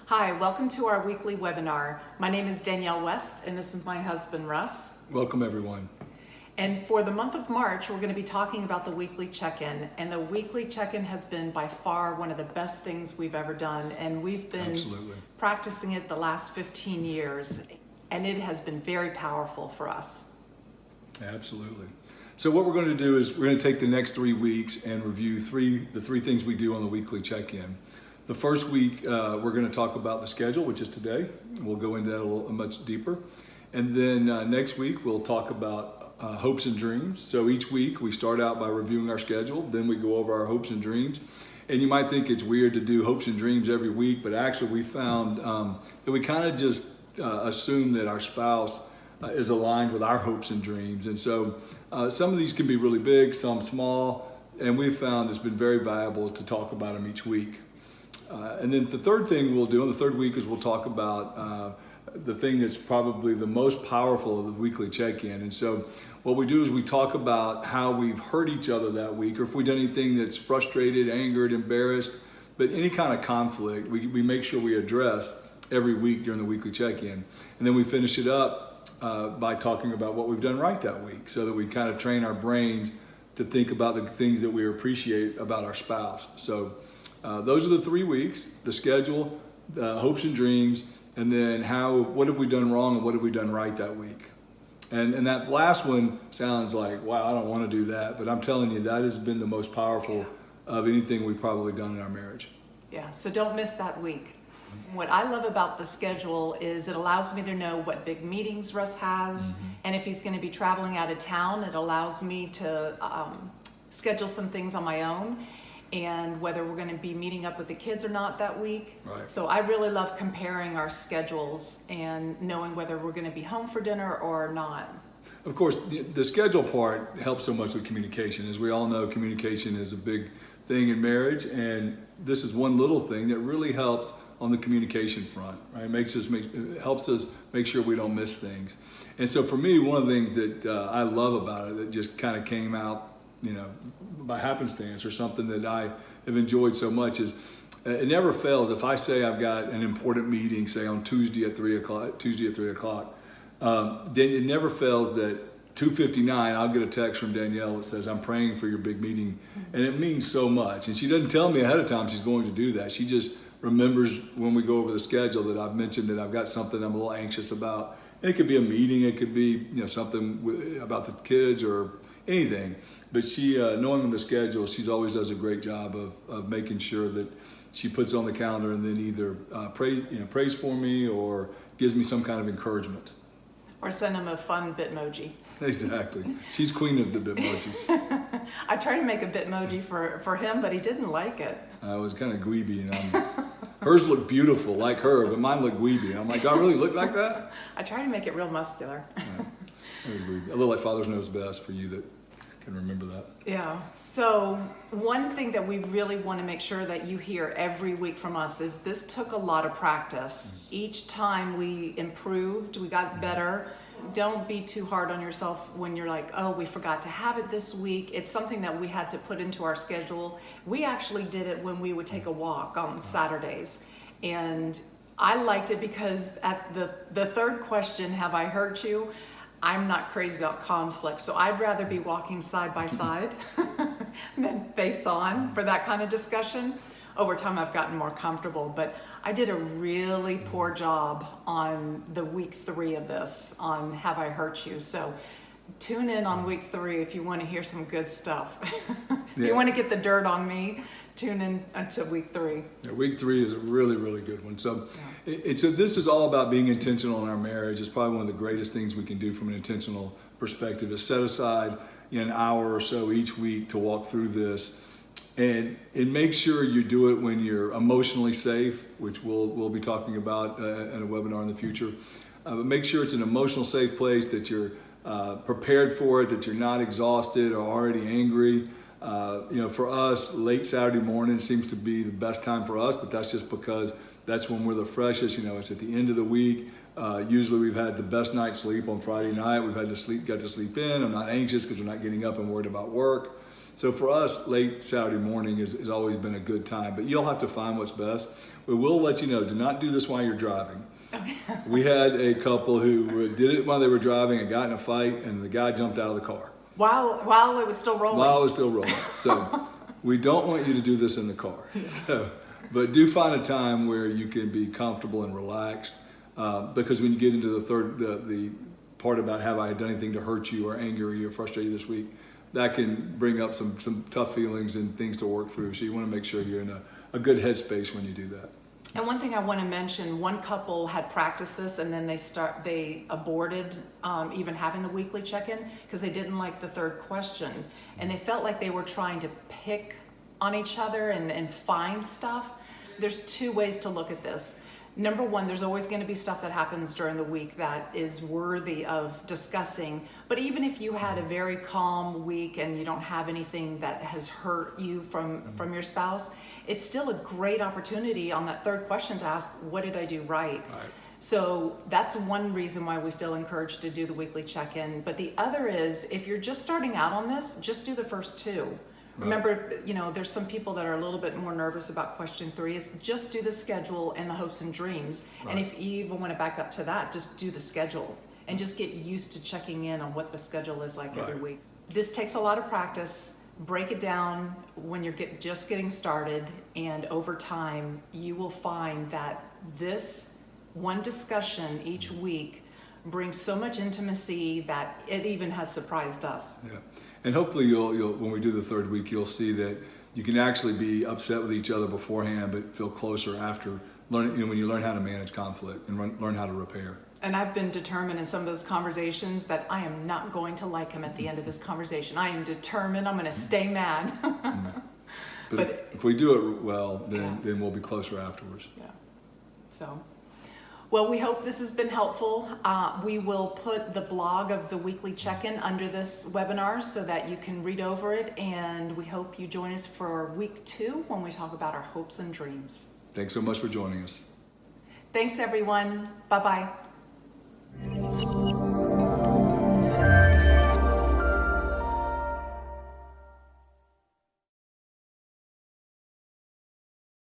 Hi, welcome to our weekly webinar. My name is Danielle West, and this is my husband, Russ. Welcome, everyone. And for the month of March, we're going to be talking about the weekly check-in. And the weekly check-in has been by far one of the best things we've ever done. And we've been practicing it the last 15 years. And it has been very powerful for us. Absolutely. So what we're going to do is we're going to take the next 3 weeks and review the three things we do on the weekly check-in. The first week, we're going to talk about the schedule, which is today. We'll go into that a little much deeper. And then next week, we'll talk about hopes and dreams. So each week, we start out by reviewing our schedule. Then we go over our hopes and dreams. And you might think it's weird to do hopes and dreams every week, but actually we found that we kind of just assume that our spouse is aligned with our hopes and dreams. And so some of these can be really big, some small, and we've found it's been very valuable to talk about them each week. And then the third thing we'll do on the third week is we'll talk about the thing that's probably the most powerful of the weekly check-in. And so what we do is we talk about how we've hurt each other that week, or if we've done anything that's frustrated, angered, embarrassed, but any kind of conflict, we make sure we address every week during the weekly check-in. And then we finish it up by talking about what we've done right that week, so that we kind of train our brains to think about the things that we appreciate about our spouse. So those are the 3 weeks: the schedule, the hopes and dreams, and then what have we done wrong and what have we done right that week. And that last one sounds like, wow, I don't want to do that, but I'm telling you, that has been the most powerful of anything we've probably done in our marriage. Yeah, so don't miss that week. What I love about the schedule is it allows me to know what big meetings Russ has, and if he's going to be traveling out of town, it allows me to schedule some things on my own, and whether we're going to be meeting up with the kids or not that week. Right. So I really love comparing our schedules and knowing whether we're going to be home for dinner or not. Of course, the schedule part helps so much with communication. As we all know, communication is a big thing in marriage, and this is one little thing that really helps on the communication front, right? It helps us make sure we don't miss things. And so for me, one of the things that I love about it that just kind of came out, by happenstance or something that I have enjoyed so much is it never fails. If I say I've got an important meeting, say on Tuesday at 3 o'clock, then it never fails that 2:59, I'll get a text from Danielle that says, I'm praying for your big meeting. And it means so much. And she doesn't tell me ahead of time she's going to do that. She just remembers when we go over the schedule that I've mentioned that I've got something I'm a little anxious about. And it could be a meeting, it could be something about the kids or anything. But she, knowing the schedule, she's always does a great job of making sure that she puts it on the calendar and then either prays for me or gives me some kind of encouragement. Or send him a fun Bitmoji. Exactly. She's queen of the Bitmojis. I tried to make a Bitmoji for him, but he didn't like it. I was kind of dweeby, and hers looked beautiful like her, but mine looked dweeby. And I'm like, do I really look like that? I tried to make it real muscular. It was dweeby. A little like Father's Knows Best for you that can remember that. Yeah. So one thing that we really want to make sure that you hear every week from us is this took a lot of practice. Each time we improved, we got better. Don't be too hard on yourself when you're like, oh, we forgot to have it this week. It's something that we had to put into our schedule. We actually did it when we would take a walk on Saturdays. And I liked it because at the third question, have I hurt you? I'm not crazy about conflict, so I'd rather be walking side by side than face on for that kind of discussion. Over time, I've gotten more comfortable, but I did a really poor job on the week 3 of this, on Have I Hurt You? So tune in on week 3 if you want to hear some good stuff. If you want to get the dirt on me, tune in until week 3. Yeah, week 3 is a really, really good one. So, so this is all about being intentional in our marriage. It's probably one of the greatest things we can do from an intentional perspective is set aside an hour or so each week to walk through this. And make sure you do it when you're emotionally safe, which we'll be talking about at a webinar in the future. But make sure it's an emotional safe place, that you're prepared for it, that you're not exhausted or already angry. For us, late Saturday morning seems to be the best time for us, but that's just because that's when we're the freshest. It's at the end of the week. Usually we've had the best night's sleep on Friday night. Got to sleep in. I'm not anxious because we're not getting up and worried about work. So for us, late Saturday morning has always been a good time, but you'll have to find what's best. We will let you know, do not do this while you're driving. We had a couple who did it while they were driving and got in a fight, and the guy jumped out of the car While it was still rolling. while it was still rolling. So we don't want you to do this in the car. So, but do find a time where you can be comfortable and relaxed, because when you get into the part about have I done anything to hurt you or anger you or frustrate you this week, that can bring up some tough feelings and things to work through. So you want to make sure you're in a good headspace when you do that. And one thing I want to mention, one couple had practiced this and then they aborted even having the weekly check-in because they didn't like the third question. And they felt like they were trying to pick on each other and find stuff. There's two ways to look at this. Number one, there's always going to be stuff that happens during the week that is worthy of discussing. But even if you had a very calm week and you don't have anything that has hurt you from your spouse, it's still a great opportunity on that third question to ask, what did I do right? So that's one reason why we still encourage to do the weekly check-in. But the other is, if you're just starting out on this, just do the first two. Remember, there's some people that are a little bit more nervous about question 3 is just do the schedule and the hopes and dreams. Right. And if you even want to back up to that, just do the schedule and just get used to checking in on what the schedule is like every week. This takes a lot of practice. Break it down when you're just getting started, and over time, you will find that this one discussion each week brings so much intimacy that it even has surprised us. Yeah. And hopefully you'll when we do the third week, you'll see that you can actually be upset with each other beforehand, but feel closer after learning, when you learn how to manage conflict and learn how to repair. And I've been determined in some of those conversations that I am not going to like him at the end of this conversation. I am determined I'm going to stay mad. But if we do it well, then we'll be closer afterwards. Yeah. So, well, we hope this has been helpful. We will put the blog of the weekly check-in under this webinar so that you can read over it. And we hope you join us for week 2 when we talk about our hopes and dreams. Thanks so much for joining us. Thanks, everyone. Bye-bye.